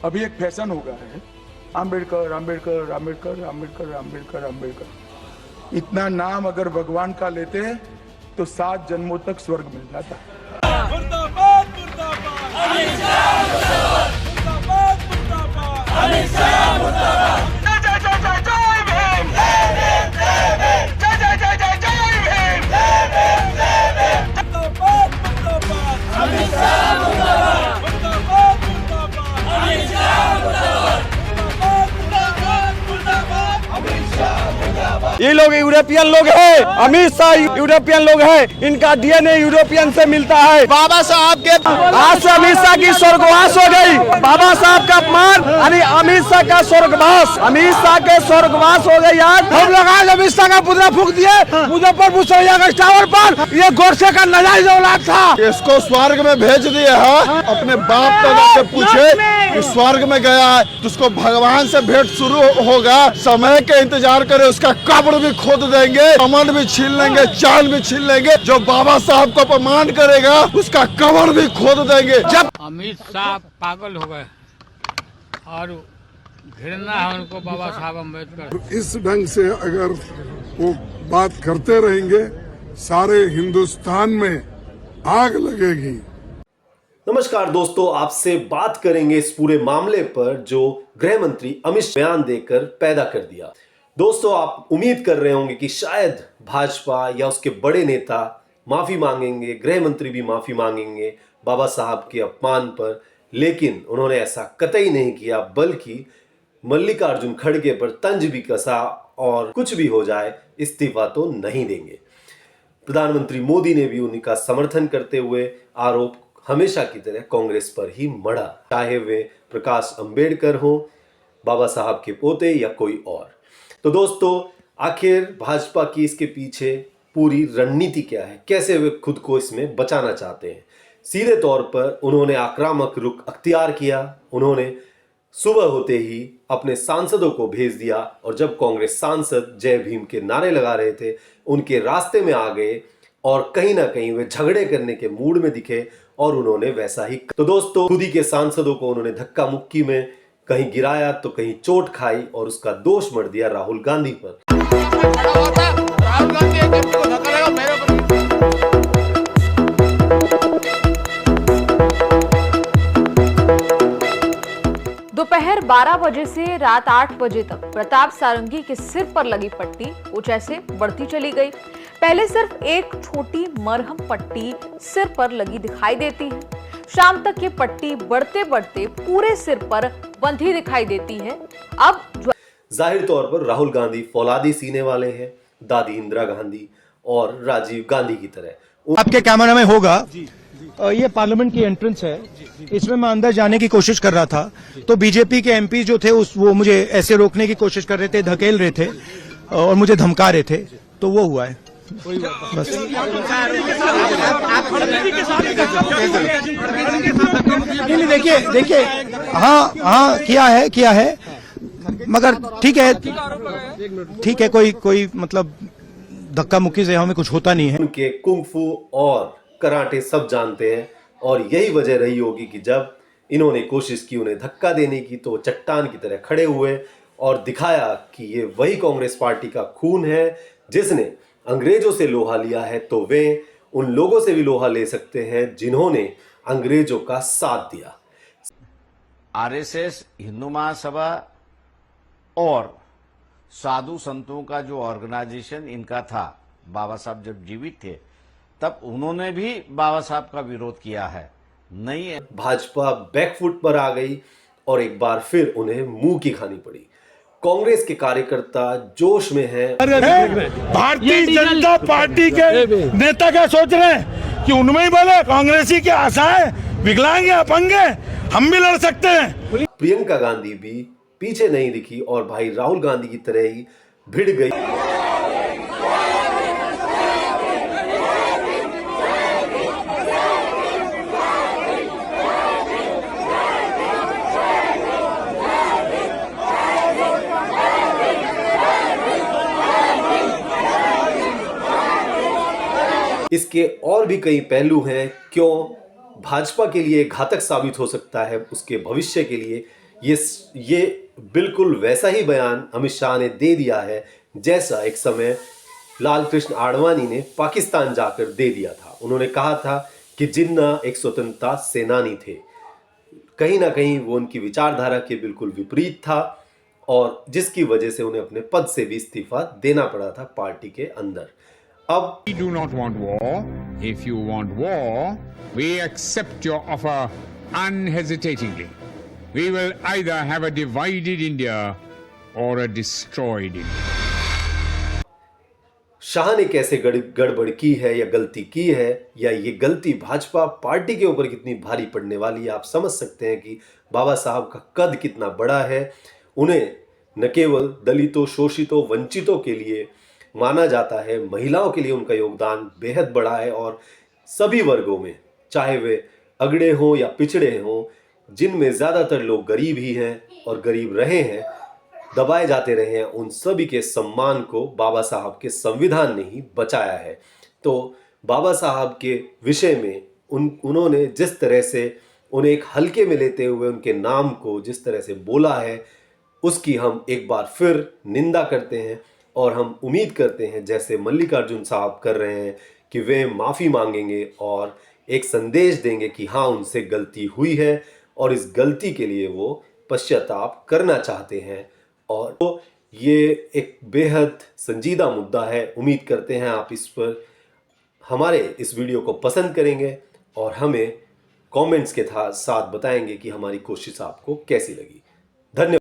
अभी एक फैशन हो गया है, आम्बेडकर आम्बेडकर आम्बेडकर आम्बेडकर आम्बेडकर आम्बेडकर। इतना नाम अगर भगवान का लेते तो 7 जन्मों तक स्वर्ग मिल जाता। मुर्दाबाद मुर्दाबाद अमित शाह मुर्दाबाद मुर्दाबाद मुर्दाबाद अमित शाह मुर्दाबाद। जय जय जय जय भीम, जय भीम जय भीम, जय जय जय जय जय भीम, जय भीम जय भीम। मुर्दाबाद मुर्दाबाद अमित शाह मुर्दाबाद मुर्दाबाद मुर्दाबाद अमित शाह मुर्दाबाद मुर्दाबाद मुर्दाबाद मुर्दाबाद अमित शाह मुर्दाबाद। ये लोग यूरोपियन लोग हैं, अमित शाह यूरोपियन लोग हैं, इनका डीएनए यूरोपियन से मिलता है। बाबा साहब के आज से अमित शाह की स्वर्गवास हो गई। बाबा साहब का अपमान यानी अमित शाह का स्वर्गवास, अमित शाह के स्वर्गवास हो गई। आज हम लोग आज अमित शाह का पुतला फूंक दिए मुजफ्फरपुर सोनिया टावर पर। ये गोडसे का नाजायज औलाद था, इसको स्वर्ग में भेज दिए है। अपने बाप दादा से पूछे कि स्वर्ग में गया है तो उसको भगवान से भेंट शुरू होगा। समय के इंतजार करे, उसका कब्र भी खोद देंगे, कमर भी छीन लेंगे, चाल भी छीन लेंगे। जो बाबा साहब को अपमान करेगा उसका कब्र भी खोद देंगे। जब अमित शाह पागल हो गए और घृणा है उनको बाबा साहब अम्बेडकर। इस ढंग से अगर वो बात करते रहेंगे सारे हिंदुस्तान में आग लगेगी। नमस्कार दोस्तों, आपसे बात करेंगे इस पूरे मामले पर जो गृह मंत्री अमित शाह बयान देकर पैदा कर दिया। दोस्तों, आप उम्मीद कर रहे होंगे कि शायद भाजपा या उसके बड़े नेता माफी मांगेंगे, गृह मंत्री भी माफी मांगेंगे बाबा साहब के अपमान पर, लेकिन उन्होंने ऐसा कतई नहीं किया, बल्कि मल्लिकार्जुन खड़गे पर तंज भी कसा और कुछ भी हो जाए इस्तीफा तो नहीं देंगे। प्रधानमंत्री मोदी ने भी उनका समर्थन करते हुए आरोप हमेशा की तरह कांग्रेस पर ही मढ़ा, चाहे वे प्रकाश अंबेडकर हो, बाबा साहब के पोते या कोई और। तो दोस्तों, आखिर भाजपा की इसके पीछे पूरी रणनीति क्या है, कैसे वे खुद को इसमें बचाना चाहते हैं। सीधे तौर पर उन्होंने आक्रामक रुख अख्तियार किया। उन्होंने सुबह होते ही अपने सांसदों को भेज दिया और जब कांग्रेस सांसद जय भीम के नारे लगा रहे थे उनके रास्ते में आ गए और कहीं ना कहीं वे झगड़े करने के मूड में दिखे और उन्होंने वैसा ही। तो दोस्तों, खुद ही के सांसदों को उन्होंने धक्का मुक्की में कहीं गिराया तो कहीं चोट खाई और उसका दोष मढ़ दिया राहुल गांधी पर। दोपहर 12 बजे से रात 8 बजे तक प्रताप सारंगी के सिर पर लगी पट्टी कुछ ऐसे बढ़ती चली गई। पहले सिर्फ एक छोटी मरहम पट्टी सिर पर लगी दिखाई देती है, शाम तक ये पट्टी बढ़ते बढ़ते पूरे सिर पर बंधी दिखाई देती है। अब जाहिर तौर पर राहुल गांधी फौलादी सीने वाले हैं, दादी इंदिरा गांधी और राजीव गांधी की तरह। आपके कैमरा में होगा, ये पार्लियामेंट की एंट्रेंस है, इसमें मैं अंदर जाने की कोशिश कर रहा था तो बीजेपी के एमपी जो थे वो मुझे ऐसे रोकने की कोशिश कर रहे थे, धकेल रहे थे और मुझे धमका रहे थे, तो वो हुआ है बस। देखिए हाँ किया है मगर ठीक है कोई मतलब धक्का मुक्की से हमें कुछ होता नहीं है। उनके कुंफू और कराटे सब जानते हैं और यही वजह रही होगी कि जब इन्होंने कोशिश की उन्हें धक्का देने की तो चट्टान की तरह खड़े हुए और दिखाया कि ये वही कांग्रेस पार्टी का खून है जिसने अंग्रेजों से लोहा लिया है, तो वे उन लोगों से भी लोहा ले सकते हैं जिन्होंने अंग्रेजों का साथ दिया। आरएसएस, हिंदू महासभा और साधु संतों का जो ऑर्गेनाइजेशन इनका था, बाबा साहब जब जीवित थे तब उन्होंने भी बाबा साहब का विरोध किया है। नहीं, भाजपा बैकफुट पर आ गई और एक बार फिर उन्हें मुंह की खानी पड़ी। कांग्रेस के कार्यकर्ता जोश में हैं। भारतीय जनता पार्टी के नेता क्या सोच रहे हैं कि उनमें ही बोले कांग्रेसी की आशाएं, विकलांग अपंग हम भी लड़ सकते हैं। प्रियंका गांधी भी पीछे नहीं दिखी और भाई राहुल गांधी की तरह ही भिड़ गई। इसके और भी कई पहलू हैं। क्यों भाजपा के लिए घातक साबित हो सकता है उसके भविष्य के लिए, ये बिल्कुल वैसा ही बयान अमित शाह ने दे दिया है जैसा एक समय लाल कृष्ण आडवाणी ने पाकिस्तान जाकर दे दिया था। उन्होंने कहा था कि जिन्ना एक स्वतंत्रता सेनानी थे। कहीं ना कहीं वो उनकी विचारधारा के बिल्कुल विपरीत था और जिसकी वजह से उन्हें अपने पद से भी इस्तीफा देना पड़ा था पार्टी के अंदर। अब We do not want war. If you want war, we accept your offer unhesitatingly. We will either have a divided India or a destroyed India. Shah ने कैसे गड़बड़ की है या गलती की है, या ये गलती भाजपा पार्टी के ऊपर कितनी भारी पड़ने वाली है, आप समझ सकते हैं कि बाबा साहब का कद कितना बड़ा है। उन्हें न केवल दलितों, शोषितों, वंचितों के लिए माना जाता है, महिलाओं के लिए उनका योगदान बेहद बड़ा है और सभी वर्गों में, चाहे वे अगड़े हों या पिछड़े हों, जिनमें ज़्यादातर लोग गरीब ही हैं और गरीब रहे हैं, दबाए जाते रहे हैं, उन सभी के सम्मान को बाबा साहब के संविधान ने ही बचाया है। तो बाबा साहब के विषय में उन्होंने जिस तरह से उन्हें एक हल्के में लेते हुए उनके नाम को जिस तरह से बोला है, उसकी हम एक बार फिर निंदा करते हैं और हम उम्मीद करते हैं, जैसे मल्लिकार्जुन साहब कर रहे हैं, कि वे माफ़ी मांगेंगे और एक संदेश देंगे कि हाँ, उनसे गलती हुई है और इस गलती के लिए वो पश्चाताप करना चाहते हैं। और तो ये एक बेहद संजीदा मुद्दा है। उम्मीद करते हैं आप इस पर हमारे इस वीडियो को पसंद करेंगे और हमें कमेंट्स के साथ बताएंगे कि हमारी कोशिश आपको कैसी लगी। धन्यवाद।